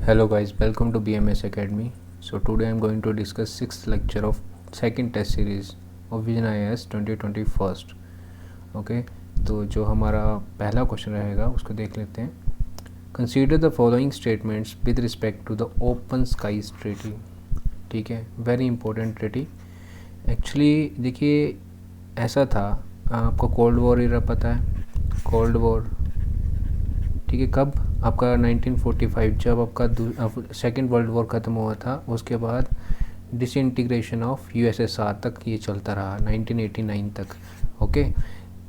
Hello guys, welcome to BMS Academy. So today I'm going to discuss 6th lecture of second test series of Vision IAS 2021. Okay, तो जो हमारा पहला question रहेगा उसको देख लेते हैं। Consider the following statements with respect to the open skies treaty. ठीक है, वेरी इंपॉर्टेंट ट्रीटी। एक्चुअली देखिए ऐसा था, आपको कोल्ड वॉर इरा पता है, कोल्ड वॉर। ठीक है, कब आपका 1945 जब आपका सेकेंड वर्ल्ड वॉर ख़त्म हुआ था, उसके बाद डिसइंटीग्रेशन ऑफ यूएसएसआर तक ये चलता रहा 1989 तक। ओके,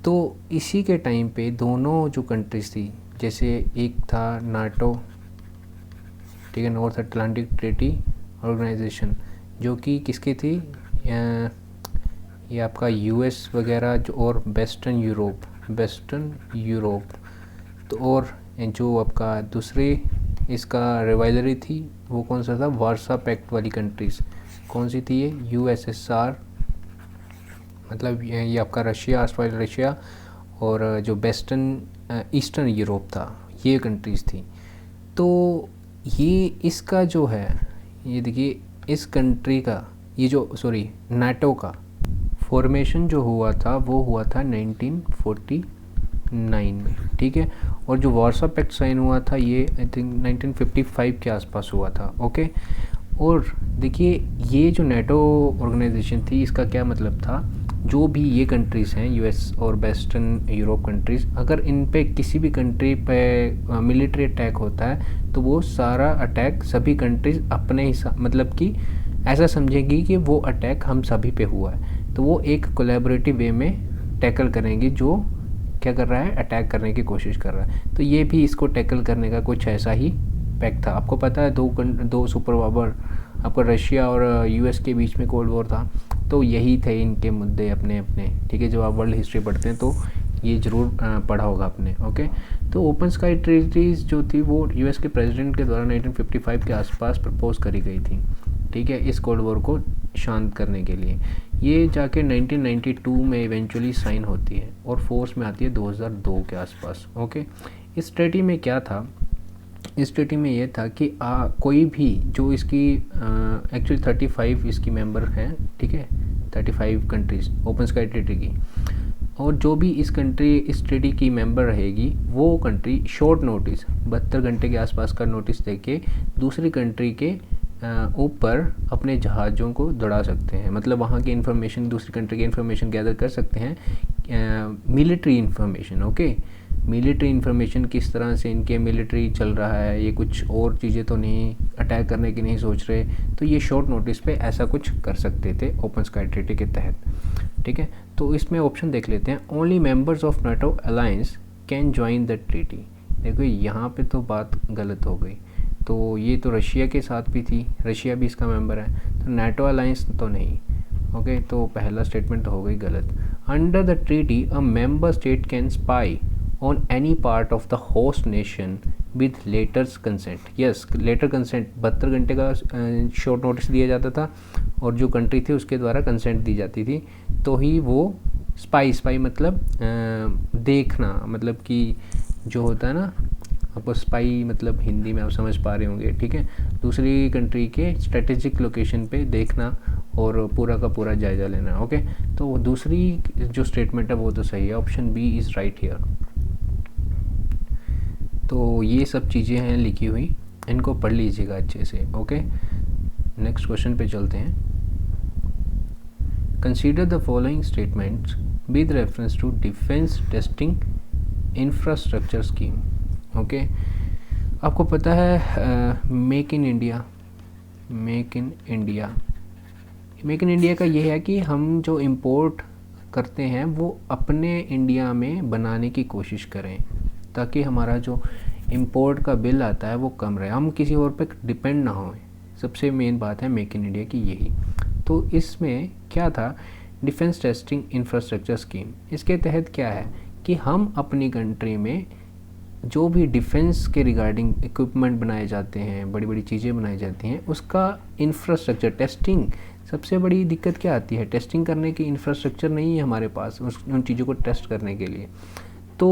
तो इसी के टाइम पे दोनों जो कंट्रीज़ थी, जैसे एक था नाटो, ठीक है, नॉर्थ अटलांटिक ट्रीटी ऑर्गेनाइजेशन, जो कि किसकी थी, ये आपका यूएस वगैरह जो, और वेस्टर्न यूरोप तो, और जो आपका दूसरी इसका रिवाइलरी थी वो कौन सा था, वार्सा पैक्ट वाली कंट्रीज़। कौन सी थी ये, यूएसएसआर, मतलब ये आपका रशिया, आसपास रशिया, और जो वेस्टर्न ईस्टर्न यूरोप था, ये कंट्रीज़ थी। तो ये इसका जो है, ये देखिए इस कंट्री का, ये जो नाटो का फॉर्मेशन जो हुआ था वो हुआ था 1949 में। ठीक है, और जो वार्सा पैक्ट साइन हुआ था ये आई थिंक 1955 के आसपास हुआ था। ओके, और देखिए ये जो नाटो ऑर्गेनाइजेशन थी, इसका क्या मतलब था, जो भी ये कंट्रीज़ हैं यूएस और वेस्टर्न यूरोप कंट्रीज़, अगर इन पे किसी भी कंट्री पे मिलिट्री अटैक होता है तो वो सारा अटैक सभी कंट्रीज़ अपने हिसाब, मतलब कि ऐसा समझेंगी कि वो अटैक हम सभी पे हुआ है, तो वो एक कोलैबोरेटिव वे में टैकल करेंगे जो क्या कर रहा है, अटैक करने की कोशिश कर रहा है। तो ये भी इसको टैकल करने का कुछ ऐसा ही पैक्ट था। आपको पता है दो सुपर पावर, आपका रशिया और यूएस के बीच में कोल्ड वॉर था, तो यही थे इनके मुद्दे अपने अपने। ठीक है, जब आप वर्ल्ड हिस्ट्री पढ़ते हैं तो ये ज़रूर पढ़ा होगा आपने। ओके, तो ओपन स्काई ट्रीटीज़ जो थी वो यूएस के प्रेसिडेंट के द्वारा 1955 के आसपास प्रपोज करी गई थी। ठीक है, इस कोल्ड वॉर को शांत करने के लिए। ये जाके 1992 में इवेंचुअली साइन होती है और फोर्स में आती है 2002 के आसपास। ओके, इस ट्रीटी में क्या था, इस ट्रीटी में ये था कि कोई भी जो इसकी एक्चुअली 35 इसकी मेंबर हैं, ठीक है, 35 कंट्रीज़ ओपन स्काई ट्रीटी की, और जो भी इस ट्रीटी की मेंबर रहेगी वो कंट्री शॉर्ट नोटिस 72 घंटे के आसपास का नोटिस देके दूसरी कंट्री के ऊपर अपने जहाज़ों को दौड़ा सकते हैं। मतलब वहाँ की इन्फॉर्मेशन, दूसरी कंट्री की इन्फॉर्मेशन गैदर कर सकते हैं, military information. Okay, military information, किस तरह से इनके मिलिट्री चल रहा है, ये कुछ और चीज़ें तो नहीं अटैक करने की नहीं सोच रहे, तो ये शॉर्ट नोटिस पे ऐसा कुछ कर सकते थे ओपन स्काई ट्रीटी के तहत। ठीक है, तो इसमें ऑप्शन देख लेते हैं। Only members of NATO alliance can join the treaty. देखो यहाँ पे तो बात गलत हो गई, तो ये तो रशिया के साथ भी थी, रशिया भी इसका मेंबर है, तो नाटो अलायंस तो नहीं। ओके, तो पहला स्टेटमेंट तो हो गई गलत। Under the treaty a member state can spy on any part of the host nation with letters consent. Yes, letter consent, 72 घंटे का शॉर्ट नोटिस दिया जाता था और जो कंट्री थी उसके द्वारा कंसेंट दी जाती थी, तो ही वो स्पाई मतलब देखना, मतलब कि जो होता है ना, आपको स्पाई मतलब हिंदी में आप समझ पा रहे होंगे। ठीक है, दूसरी कंट्री के स्ट्रेटेजिक लोकेशन पे देखना और पूरा का पूरा जायज़ा लेना। ओके, तो दूसरी जो स्टेटमेंट है वो तो सही है, option B is right here. तो ये सब चीज़ें हैं लिखी हुई, इनको पढ़ लीजिएगा अच्छे से। ओके, नेक्स्ट क्वेश्चन पे चलते हैं। Consider the following statements with reference to defence testing infrastructure scheme. Okay, आपको पता है मेक इन इंडिया का ये है कि हम जो इंपोर्ट करते हैं वो अपने इंडिया में बनाने की कोशिश करें, ताकि हमारा जो इंपोर्ट का बिल आता है वो कम रहे, हम किसी और पे डिपेंड ना हों। सबसे मेन बात है मेक इन इंडिया की यही। तो इसमें क्या था, डिफेंस टेस्टिंग इंफ्रास्ट्रक्चर स्कीम, इसके तहत क्या है कि हम अपनी कंट्री में जो भी डिफेंस के रिगार्डिंग इक्विपमेंट बनाए जाते हैं, बड़ी बड़ी चीज़ें बनाई जाती हैं, उसका इंफ्रास्ट्रक्चर टेस्टिंग। सबसे बड़ी दिक्कत क्या आती है, टेस्टिंग करने की इंफ्रास्ट्रक्चर नहीं है हमारे पास उन चीज़ों को टेस्ट करने के लिए, तो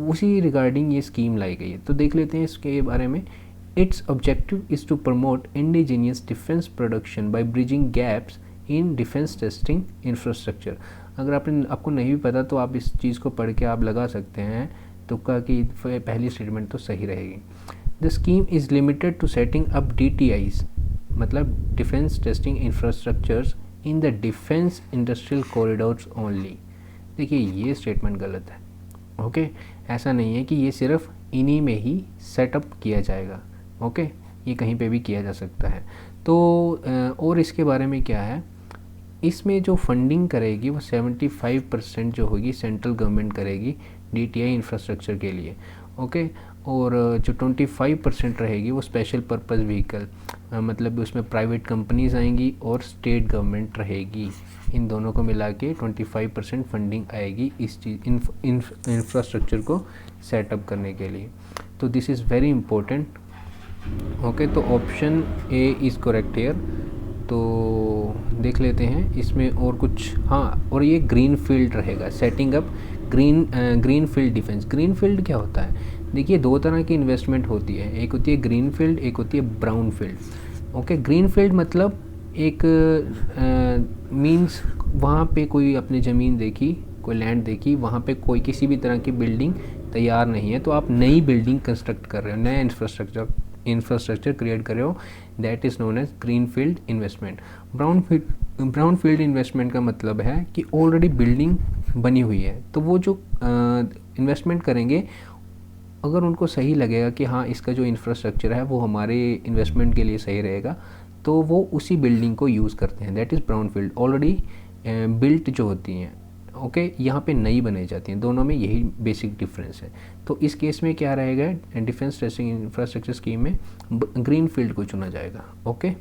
उसी रिगार्डिंग ये स्कीम लाई गई है। तो देख लेते हैं इसके बारे में। Its objective is to promote indigenous defense production by bridging gaps in defense testing infrastructure. अगर आपको नहीं भी पता तो आप इस चीज़ को पढ़ के आप लगा सकते हैं तुक्का की पहली स्टेटमेंट तो सही रहेगी. The scheme is limited to setting up DTIs, मतलब defence testing infrastructures in the defence industrial corridors only. देखिए ये स्टेटमेंट गलत है. ओके ऐसा नहीं है कि ये सिर्फ इन्हीं में ही सेटअप किया जाएगा. ओके ये कहीं पे भी किया जा सकता है. तो और इसके बारे में क्या है, इसमें जो फंडिंग करेगी वो 75% जो होगी सेंट्रल गवर्नमेंट करेगी DTI इंफ्रास्ट्रक्चर के लिए. ओके और जो 25% रहेगी वो स्पेशल पर्पस व्हीकल, मतलब उसमें प्राइवेट कंपनीज आएंगी और स्टेट गवर्नमेंट रहेगी. इन दोनों को मिला के 25% फंडिंग आएगी इस चीज़ इंफ्रास्ट्रक्चर को सेटअप करने के लिए. तो this is very important. Okay तो option A is correct here. तो देख लेते हैं इसमें और कुछ. हाँ और ये ग्रीन फील्ड रहेगा, setting up green field defence. Green field क्या होता है, देखिए दो तरह की इन्वेस्टमेंट होती है, एक होती है ग्रीन फील्ड, एक होती है brown field. Okay green field मतलब एक मींस वहाँ पे कोई अपनी ज़मीन देखी, कोई लैंड देखी, वहाँ पे कोई किसी भी तरह की बिल्डिंग तैयार नहीं है, तो आप नई बिल्डिंग कंस्ट्रक्ट कर रहे हो, नया इंफ्रास्ट्रक्चर क्रिएट कर रहे हो, that is known as green field investment. Brown field investment का मतलब है कि ऑलरेडी बिल्डिंग बनी हुई है, तो वो जो इन्वेस्टमेंट करेंगे अगर उनको सही लगेगा कि हाँ इसका जो इंफ्रास्ट्रक्चर है वो हमारे इन्वेस्टमेंट के लिए सही रहेगा, तो वो उसी बिल्डिंग को यूज़ करते हैं. That is brown field. Already built जो होती हैं, ओके यहाँ पे नई बनाई जाती हैं. दोनों में यही बेसिक डिफरेंस है. तो इस केस में क्या रहेगा, डिफेंस टेस्टिंग इंफ्रास्ट्रक्चर स्कीम में ग्रीन फील्ड को चुना जाएगा. ओके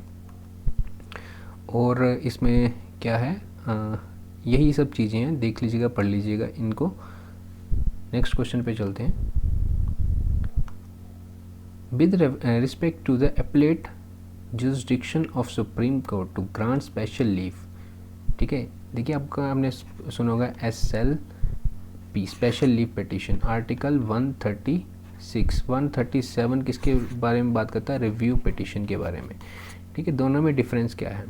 और इसमें क्या है, यही सब चीज़ें हैं, देख लीजिएगा, पढ़ लीजिएगा इनको. नेक्स्ट क्वेश्चन पे चलते हैं. With respect to the appellate jurisdiction of Supreme Court to grant special leave. ठीक है, देखिए आपका हमने सुना होगा SLP special leave petition, article 136 137 किसके बारे में बात करता है, रिव्यू पिटिशन के बारे में. ठीक है, दोनों में डिफरेंस क्या है.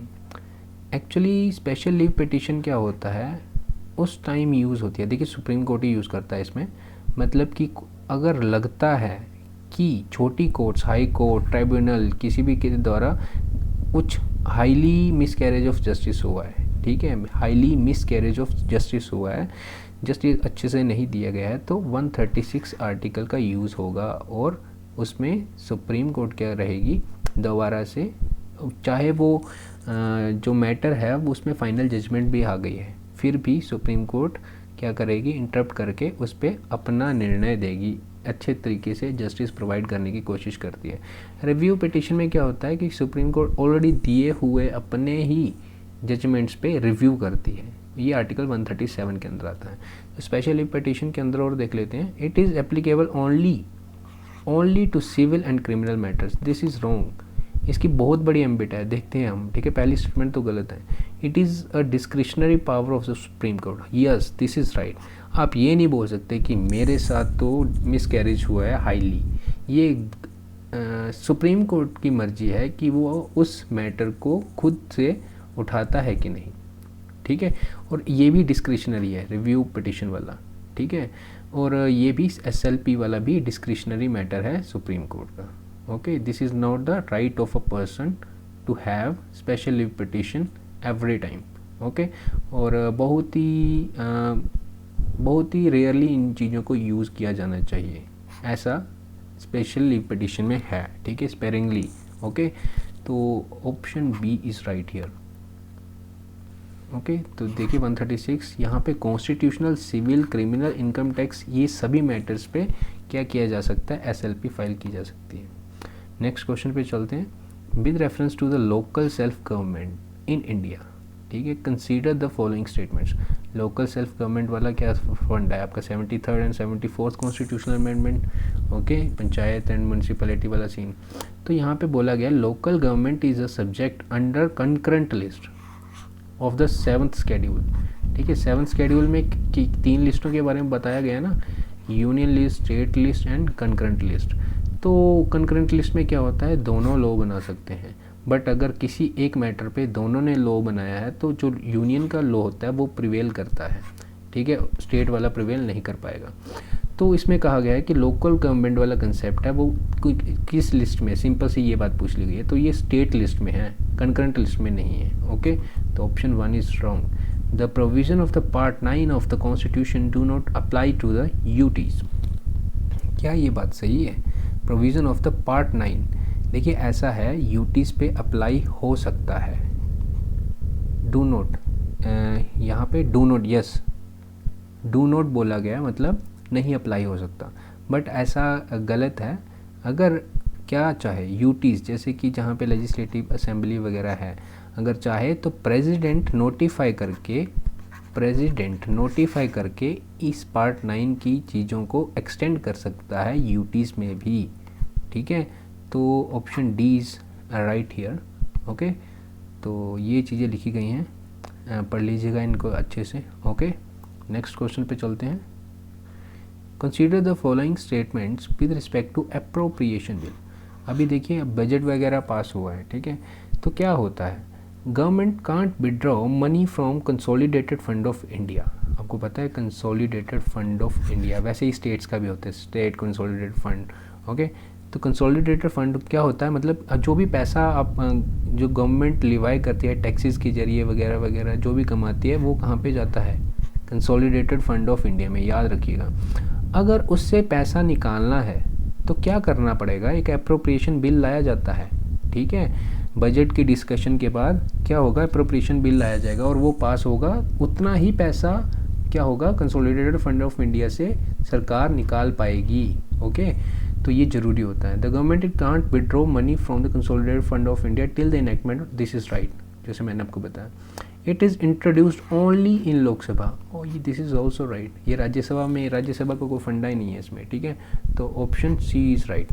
एक्चुअली स्पेशल लीव पिटिशन क्या होता है, उस टाइम यूज़ होती है, देखिए सुप्रीम कोर्ट ही यूज़ करता है इसमें, मतलब कि अगर लगता है कि छोटी कोर्ट्स, हाई कोर्ट, ट्राइब्यूनल किसी भी के द्वारा कुछ हाईली मिसकैरेज ऑफ जस्टिस हुआ है. ठीक है, हाईली मिसकैरेज ऑफ जस्टिस हुआ है, जस्टिस अच्छे से नहीं दिया गया है, तो 136 आर्टिकल का यूज़ होगा और उसमें सुप्रीम कोर्ट क्या रहेगी दोबारा से, चाहे वो जो मैटर है वो उसमें फाइनल जजमेंट भी आ गई है, फिर भी सुप्रीम कोर्ट क्या करेगी, इंटरप्ट करके उस पर अपना निर्णय देगी, अच्छे तरीके से जस्टिस प्रोवाइड करने की कोशिश करती है. रिव्यू पिटिशन में क्या होता है कि सुप्रीम कोर्ट ऑलरेडी दिए हुए अपने ही जजमेंट्स पे रिव्यू करती है, ये आर्टिकल 137 के अंदर आता है. तो स्पेशल लीव पिटिशन के अंदर और देख लेते हैं. It is applicable only to civil and criminal matters. This is wrong. इसकी बहुत बड़ी एम्बिट है, देखते हैं हम. ठीक है, पहली स्टेटमेंट तो गलत है. It is a discretionary power of the supreme court. Yes this is right. आप ये नहीं बोल सकते कि मेरे साथ तो मिसकैरेज हुआ है हाईली, ये सुप्रीम कोर्ट की मर्जी है कि वो उस मैटर को खुद से उठाता है कि नहीं. ठीक है, और ये भी डिस्क्रिशनरी है रिव्यू पिटिशन वाला. ठीक है, और ये भी SLP वाला भी डिस्क्रिशनरी मैटर है सुप्रीम कोर्ट का. Okay, this is not the right of a person to have special leave petition every time. Okay, और बहुत ही रेयरली इन चीज़ों को यूज़ किया जाना चाहिए, ऐसा स्पेशल लीव पिटिशन में है. ठीक है, स्पेरिंगली. ओके, तो option B is right here. Okay, तो देखिए 136 यहाँ पे constitutional, civil, criminal, income tax, ये सभी मैटर्स पे क्या किया जा सकता है, SLP फाइल की जा सकती है. नेक्स्ट क्वेश्चन पे चलते हैं. With reference to the local self government in India. ठीक है, consider the following statements. Local self government वाला क्या फंड है आपका, 73rd and 74th constitutional amendment. Okay, panchayat and municipality वाला सीन. तो यहाँ पे बोला गया local government is a subject under concurrent list of the 7th schedule. ठीक है, 7th शेड्यूल में 3 लिस्टों के बारे में बताया गया ना, union list, state list and concurrent list. तो कंकरेंट लिस्ट में क्या होता है, दोनों लॉ बना सकते हैं, बट अगर किसी एक मैटर पे दोनों ने लॉ बनाया है तो जो यूनियन का लॉ होता है वो प्रिवेल करता है, ठीक है, स्टेट वाला प्रिवेल नहीं कर पाएगा। तो इसमें कहा गया है कि लोकल गवर्नमेंट वाला कंसेप्ट है वो किस लिस्ट में, सिंपल सी ये बात पूछ ली गई है, तो ये स्टेट लिस्ट में है, कंकरेंट लिस्ट में नहीं है। ओके, तो option 1 is wrong. The provision of the part 9 of the constitution do not apply to the UTs. क्या ये बात सही है? प्रोविज़न ऑफ द पार्ट 9, देखिए ऐसा है, यूटीज़ पे अप्लाई हो सकता है, डू नोट, यहाँ पे do not, yes do not बोला गया मतलब नहीं अप्लाई हो सकता, बट ऐसा गलत है। अगर क्या चाहे यूटीज़, जैसे कि जहाँ पे लेजिस्लेटिव असेंबली वगैरह है, अगर चाहे तो प्रेसिडेंट नोटिफाई करके इस पार्ट 9 की चीज़ों को एक्सटेंड कर सकता है यूटीज़ में भी, ठीक है। तो option D is right here. Okay, तो ये चीज़ें लिखी गई हैं, पढ़ लीजिएगा इनको अच्छे से। ओके, नेक्स्ट क्वेश्चन पे चलते हैं। Consider the following statements with respect to appropriation bill. अभी देखिए अब बजट वगैरह पास हुआ है, ठीक है, तो क्या होता है, government can't withdraw money from consolidated fund of India. आपको पता है कंसोलिडेटेड फंड ऑफ इंडिया, वैसे ही स्टेट्स का भी होता है, स्टेट कंसोलिडेटेड फंड। ओके, तो कंसोलिडेटेड फंड क्या होता है, मतलब जो भी पैसा आप जो गवर्नमेंट लिवाई करती है टैक्सेस के जरिए वगैरह वगैरह जो भी कमाती है, वो कहाँ पे जाता है, कंसोलिडेटेड फंड ऑफ इंडिया में, याद रखिएगा। अगर उससे पैसा निकालना है तो क्या करना पड़ेगा, एक अप्रोप्रिएशन बिल लाया जाता है, ठीक है। बजट की डिस्कशन के बाद क्या होगा, अप्रोप्रिएशन बिल लाया जाएगा और वो पास होगा, उतना ही पैसा क्या होगा, कंसोलिडेटेड फंड ऑफ इंडिया से सरकार निकाल पाएगी। ओके, तो ये जरूरी होता है। The government it can't withdraw money from the consolidated fund of India till the enactment, this is right, जैसे मैंने आपको बताया। It is introduced only in Lok Sabha, और ये दिस इज़ ऑल्सो राइट, ये राज्यसभा में, राज्यसभा को कोई फंडा ही नहीं है इसमें, ठीक है, तो ऑप्शन सी इज़ राइट।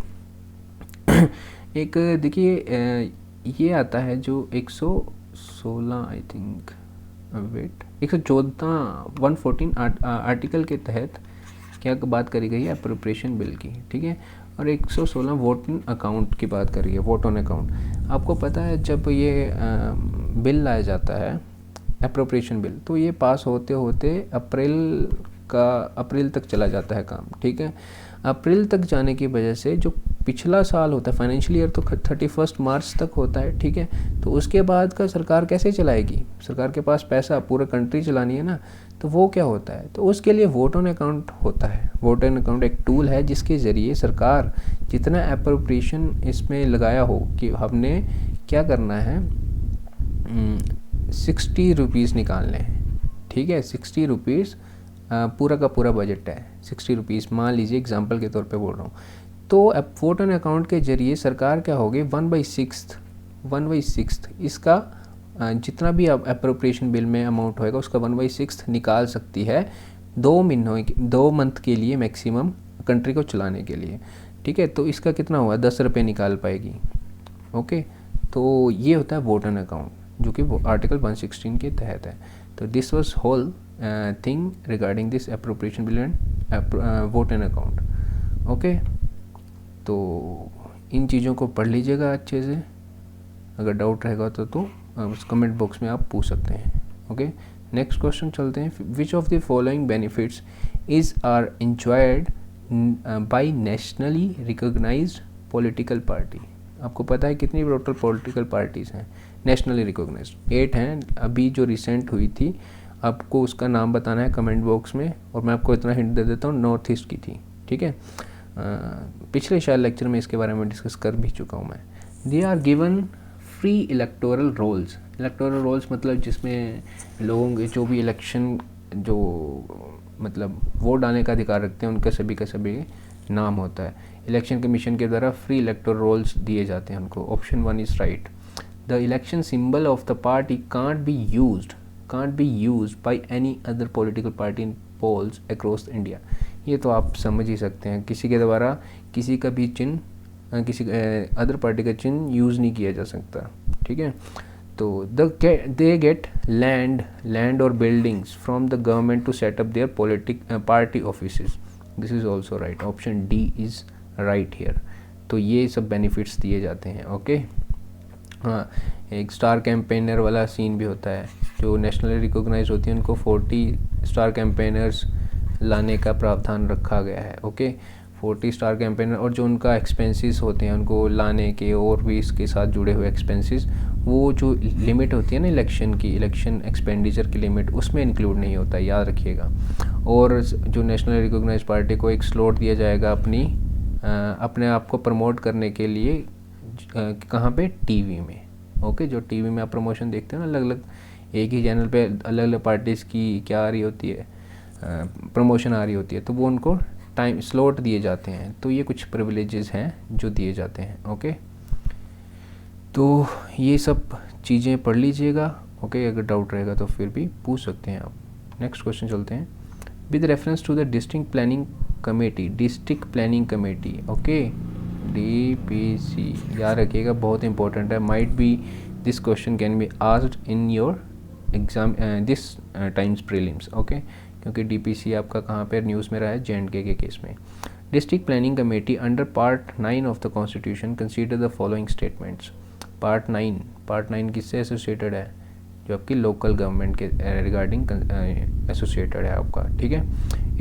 एक देखिए ये आता है जो 116 आई थिंक, वेट 114 आर्टिकल के तहत क्या बात करी गई है, अप्रोप्रिएशन बिल की, ठीक है, और 116 वोट ऑन अकाउंट की बात करी है, वोट ऑन अकाउंट। आपको पता है जब ये बिल लाया जाता है अप्रोप्रिएशन बिल, तो ये पास होते होते अप्रैल तक चला जाता है काम, ठीक है। अप्रैल तक जाने की वजह से जो पिछला साल होता है, फाइनेंशियल ईयर तो 31 मार्च तक होता है, ठीक है, तो उसके बाद का सरकार कैसे चलाएगी, सरकार के पास पैसा पूरा कंट्री चलानी है ना, तो वो क्या होता है, तो उसके लिए वोट ऑन अकाउंट होता है। वोट ऑन अकाउंट एक टूल है जिसके ज़रिए सरकार जितना अप्रोप्रिएशन इसमें लगाया हो कि हमने क्या करना है, 60 रुपीज़ निकालने हैं, ठीक है, 60 रुपीज़ पूरा का पूरा बजट है, 60 रुपीज़ मान लीजिए, एग्जांपल के तौर पे बोल रहा हूँ। तो वोट ऑन अकाउंट के जरिए सरकार क्या होगी, 1/6 इसका जितना भी अप्रोप्रिएशन बिल में अमाउंट होएगा उसका 1/6 निकाल सकती है 2 मंथ के लिए मैक्सिमम कंट्री को चलाने के लिए, ठीक है। तो इसका कितना हुआ, 10 रुपये निकाल पाएगी। ओके, तो ये होता है वोट ऑन अकाउंट, जो कि आर्टिकल 116 के तहत है। तो this was whole thing regarding this appropriation bill and vote on account. Okay, तो इन चीज़ों को पढ़ लीजिएगा अच्छे से, अगर डाउट रहेगा तो उस कमेंट बॉक्स में आप पूछ सकते हैं। ओके, नेक्स्ट क्वेश्चन चलते हैं। Which of the following benefits is are enjoyed by nationally recognised political party. आपको पता है कितनी टोटल पॉलिटिकल पार्टीज़ हैं नेशनली रिकॉग्नाइज्ड? 8 हैं, अभी जो रिसेंट हुई थी, आपको उसका नाम बताना है कमेंट बॉक्स में, और मैं आपको इतना हिंट दे देता हूँ, नॉर्थ ईस्ट की थी, ठीक है। पिछले शायद लेक्चर में इसके बारे में डिस्कस कर भी चुका हूँ मैं। They are given free electoral rolls. Electoral rolls मतलब जिसमें लोगों के जो भी इलेक्शन जो मतलब वोट डालने का अधिकार रखते हैं उनका सभी का सभी नाम होता है। इलेक्शन कमीशन के द्वारा फ्री इलेक्टोरल रोल्स दिए जाते हैं उनको। Option 1 is right. The election symbol of the party can't be used by any other political party in polls across India. ये तो आप समझ ही सकते हैं, किसी के द्वारा किसी का भी चिन्ह, किसी अदर पार्टी का चिन्ह यूज़ नहीं किया जा सकता, ठीक है। तो दे गेट लैंड और buildings from the government to set up their party offices. This is also right. Option D is right here. तो ये सब बेनिफिट्स दिए जाते हैं। ओके, हाँ, एक स्टार कैंपेनर वाला सीन भी होता है, जो नेशनली रिकॉग्नाइज होती है उनको 40 स्टार कैंपेनर्स लाने का प्रावधान रखा गया है। ओके, 40 स्टार कैंपेनर, और जो उनका एक्सपेंसेस होते हैं उनको लाने के और भी इसके साथ जुड़े हुए एक्सपेंसेस, वो जो लिमिट होती है ना इलेक्शन की, इलेक्शन एक्सपेंडिचर की लिमिट, उसमें इंक्लूड नहीं होता, याद रखिएगा। और जो नेशनल रिकॉग्नाइज पार्टी को एक स्लॉट दिया जाएगा अपने आप को प्रमोट करने के लिए, कहाँ पे, टीवी में। ओके, जो टीवी में आप प्रमोशन देखते हैं ना, अलग अलग एक ही चैनल पे अलग अलग पार्टीज़ की क्या आ रही होती है, प्रमोशन आ रही होती है, तो वो उनको टाइम स्लॉट दिए जाते हैं। तो ये कुछ प्रिविलेजेस हैं जो दिए जाते हैं। ओके, तो ये सब चीज़ें पढ़ लीजिएगा। ओके, अगर डाउट रहेगा तो फिर भी पूछ सकते हैं आप। नेक्स्ट क्वेश्चन चलते हैं। With reference to the district planning committee, district planning committee, okay, DPC, याद रखिएगा, बहुत इंपॉर्टेंट है। Might be this question can be asked in your exam this times prelims. Okay, क्योंकि DPC आपका कहाँ पे न्यूज़ में रहा है, J&K के केस में। District planning committee under part 9 of the constitution consider the following statements. Part 9 किससे एसोसिएटेड है, जो आपकी लोकल गवर्नमेंट के रिगार्डिंग एसोसिएटेड है आपका, ठीक है।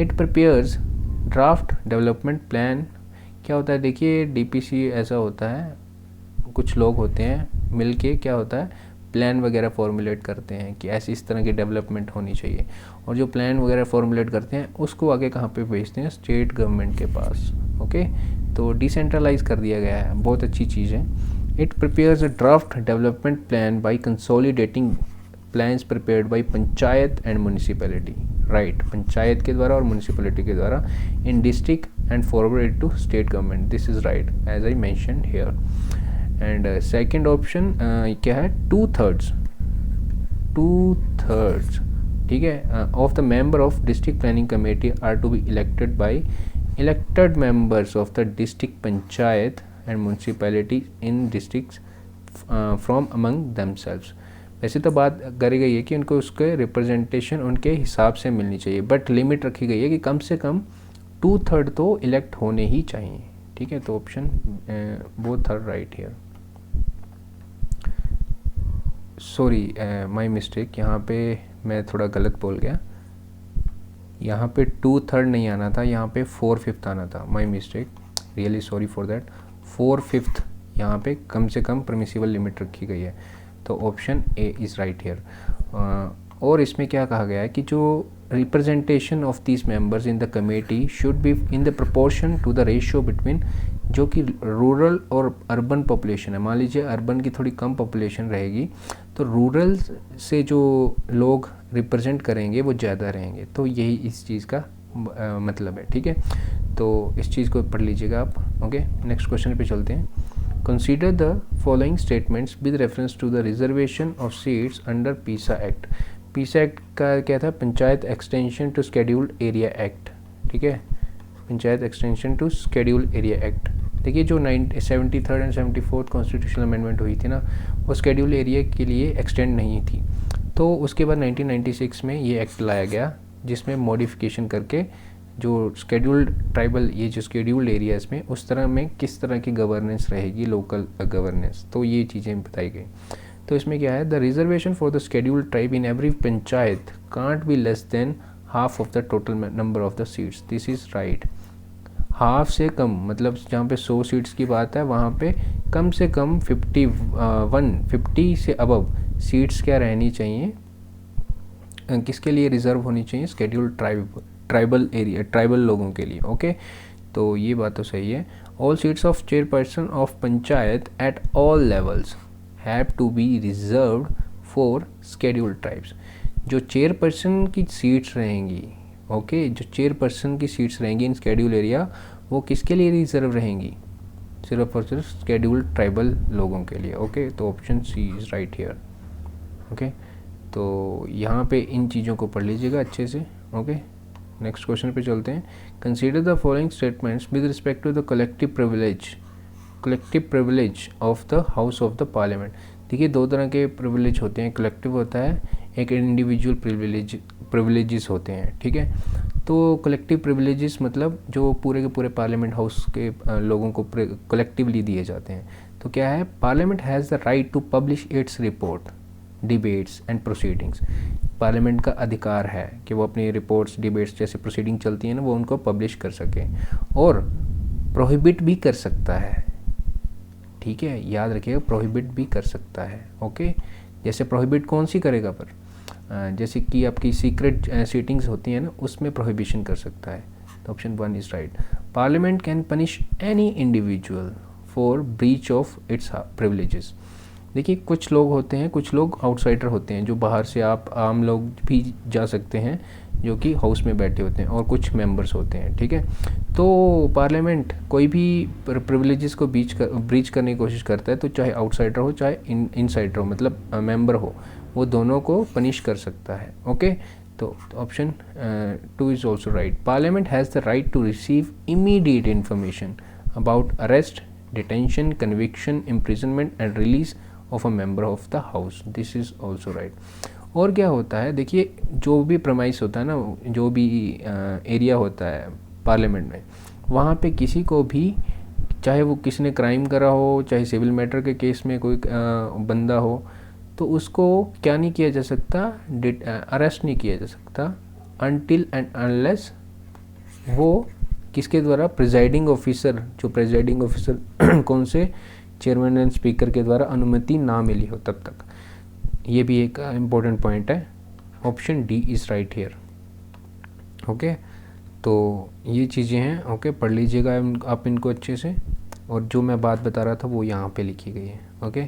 It prepares draft development plan. क्या होता है, देखिए DPC ऐसा होता है, कुछ लोग होते हैं मिलके, क्या होता है, प्लान वगैरह फॉर्मुलेट करते हैं कि ऐसी इस तरह की डेवलपमेंट होनी चाहिए, और जो प्लान वगैरह फॉर्मुलेट करते हैं उसको आगे कहाँ पे भेजते हैं, स्टेट गवर्नमेंट के पास। ओके, तो डिसेंट्रलाइज कर दिया गया है, बहुत अच्छी चीज़ है। It prepares a draft development plan by consolidating plans prepared by panchayat and municipality, right, panchayat के द्वारा और म्यूनिसिपैलिटी के द्वारा, in district and forward to state government. This is right as I mentioned here. And second option क्या है, 2/3, ठीक है, of the member of district planning committee are to be elected by elected members of the district panchayat and municipality in districts from among themselves. वैसे तो बात करी गई है कि उनको उसके रिप्रेजेंटेशन उनके हिसाब से मिलनी चाहिए, बट लिमिट रखी गई है कि कम से कम 2/3 तो इलेक्ट होने ही चाहिए, ठीक है। तो option both are right here. Sorry, my mistake, यहाँ पे मैं थोड़ा गलत बोल गया, यहाँ पे 2/3 नहीं आना था, यहाँ पे 4/5 आना था, my mistake, really sorry for that. 4/5 यहाँ पे कम से कम परमिसिबल लिमिट रखी गई है, तो option A is right here. और इसमें क्या कहा गया है कि जो representation of these members in the committee should be in the proportion to the ratio between, जो कि रूरल और अर्बन पॉपुलेशन है। मान लीजिए अर्बन की थोड़ी कम पॉपुलेशन रहेगी, तो रूरल से जो लोग रिप्रेजेंट करेंगे वो ज़्यादा रहेंगे, तो यही इस चीज़ का मतलब है, ठीक है। तो इस चीज़ को पढ़ लीजिएगा आप। ओके, नेक्स्ट क्वेश्चन पे चलते हैं। Consider the following statements with reference to the reservation of seats under PISA Act. PISA Act का क्या था, panchayat extension to scheduled area act, ठीक है, panchayat extension to scheduled area act. देखिए जो 73rd and 74th constitutional amendment हुई थी ना, वो शेड्यूल एरिया के लिए एक्सटेंड नहीं थी, तो उसके बाद 1996 में ये एक्ट लाया गया, जिसमें मॉडिफिकेशन करके जो शेड्यूल्ड ट्राइबल, ये जो शेड्यूल्ड एरियाज़ में उस तरह में किस तरह की गवर्नेंस रहेगी, लोकल गवर्नेंस, तो ये चीज़ें बताई गई। तो इसमें क्या है, the reservation for the scheduled tribe in every panchayat can't be less than half of the total number of the seats. This is right. Half से कम, मतलब जहाँ पे 100 सीट्स की बात है, वहाँ पे कम से कम 50 से अबव सीट्स क्या रहनी चाहिए, किसके लिए रिजर्व होनी चाहिए, शेड्यूल्ड ट्राइबल एरिया, ट्राइबल लोगों के लिए। ओके, तो ये बात तो सही है। All seats of chairperson of panchayat at all levels have to be reserved for scheduled tribes. जो चेयरपर्सन की सीट्स रहेंगी, ओके, जो चेयरपर्सन की सीट्स रहेंगी इन शेड्यूल एरिया, वो किसके लिए रिजर्व रहेंगी, सिर्फ और सिर्फ शेड्यूल्ड ट्राइबल लोगों के लिए। ओके, तो option C is right here. Okay, तो यहाँ पे इन चीज़ों को पढ़ लीजिएगा अच्छे से। ओके, नेक्स्ट क्वेश्चन पे चलते हैं। Consider the following statements with respect to the collective privilege of the house of the parliament. देखिए दो तरह के प्रिविलेज होते हैं, कलेक्टिव होता है, एक इंडिविजुअल प्रिविलेजेस होते हैं, ठीक है। तो कलेक्टिव प्रिविलेजेस मतलब जो पूरे के पूरे पार्लियामेंट हाउस के लोगों को कलेक्टिवली दिए जाते हैं। तो क्या है, parliament has the right to publish its report, debates and proceedings. Parliament का अधिकार है कि वो अपनी रिपोर्ट्स, डिबेट्स जैसे प्रोसीडिंग चलती है ना, वो उनको पब्लिश कर सके, और प्रोहिबिट भी कर सकता है, ठीक है, याद रखिएगा, प्रोहिबिट भी कर सकता है, ओके। जैसे प्रोहिबिट कौन सी करेगा पर, जैसे कि आपकी सीक्रेट सीटिंग्स होती हैं ना, उसमें प्रोहिबिशन कर सकता है। तो option 1 is right. Parliament can punish any individual for breach of its privileges. देखिए कुछ लोग होते हैं, कुछ लोग आउटसाइडर होते हैं, जो बाहर से आप आम लोग भी जा सकते हैं, जो कि हाउस में बैठे होते हैं, और कुछ मेंबर्स होते हैं, ठीक है। तो पार्लियामेंट कोई भी प्रिविलेजेस को ब्रीच करने की कोशिश करता है, तो चाहे आउटसाइडर हो चाहे इनसाइडर हो, मतलब मेंबर हो, वो दोनों को पनिश कर सकता है, ओके। तो option 2 is also right. Parliament has the right to receive immediate information about arrest, detention, conviction, imprisonment and release of a member of the house, this is also right. और क्या होता है, देखिए जो भी प्रमाइस होता है ना, जो भी एरिया होता है पार्लियामेंट में, वहाँ पे किसी को भी, चाहे वो किसी ने क्राइम करा हो, चाहे सिविल मैटर के केस में कोई बंदा हो, तो उसको क्या नहीं किया जा सकता, अरेस्ट नहीं किया जा सकता अनटिल एंड अनलेस वो किसके द्वारा, प्रिजाइडिंग ऑफिसर, जो प्रिजाइडिंग ऑफिसर कौन से, चेयरमैन एंड स्पीकर के द्वारा अनुमति ना मिली हो तब तक। ये भी एक इम्पोर्टेंट पॉइंट है। Option D is right here, okay. तो ये चीज़ें हैं, ओके, पढ़ लीजिएगा आप इनको अच्छे से, और जो मैं बात बता रहा था वो यहाँ पे लिखी गई है, ओके।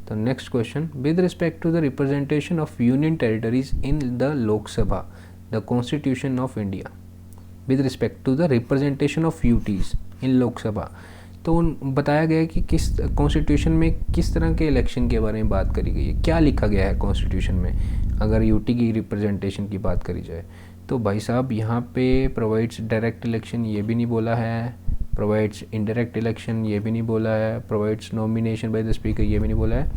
तो next question, with respect to the representation of union territories in the Lok Sabha, the constitution of India, with respect to the representation of UTs in Lok Sabha, तो बताया गया है कि किस कॉन्स्टिट्यूशन में किस तरह के इलेक्शन के बारे में बात करी गई है, क्या लिखा गया है कॉन्स्टिट्यूशन में, अगर यूटी की रिप्रेजेंटेशन की बात करी जाए। तो भाई साहब यहाँ पे प्रोवाइड्स डायरेक्ट इलेक्शन, ये भी नहीं बोला है, प्रोवाइड्स इनडायरेक्ट इलेक्शन, ये भी नहीं बोला है, provides nomination by the speaker, ये भी नहीं बोला है।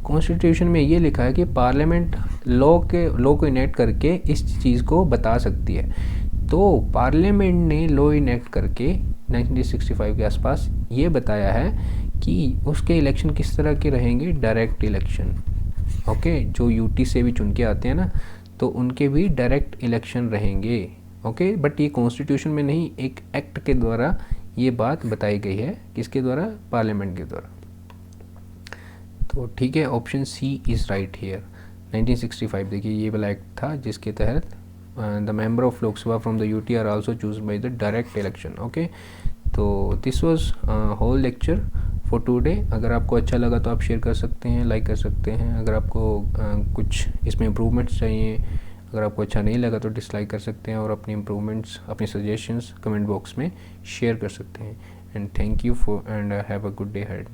कॉन्स्टिट्यूशन में ये लिखा है कि पार्लियामेंट लॉ को इनेक्ट करके इस चीज़ को बता सकती है। तो पार्लियामेंट ने लॉ इनेक्ट करके 1965 के आसपास ये बताया है कि उसके इलेक्शन किस तरह के रहेंगे, डायरेक्ट इलेक्शन, ओके। जो यूटी से भी चुन के आते हैं ना, तो उनके भी डायरेक्ट इलेक्शन रहेंगे, ओके। बट ये कॉन्स्टिट्यूशन में नहीं, एक एक्ट के द्वारा ये बात बताई गई है, किसके द्वारा, पार्लियामेंट के द्वारा। तो ठीक है, option C is right here. 1965 देखिए ये वाला एक्ट था जिसके तहत the member of Lok Sabha from the UT are also chose by the direct election, okay. तो this was whole lecture for today. अगर आपको अच्छा लगा तो आप शेयर कर सकते हैं, लाइक कर सकते हैं। अगर आपको कुछ इसमें इम्प्रूवमेंट्स चाहिए, अगर आपको अच्छा नहीं लगा तो डिसलाइक कर सकते हैं, और अपनी इम्प्रूवमेंट्स, अपनी सजेशंस कमेंट बॉक्स में शेयर कर सकते हैं। And thank you for and have a good day head.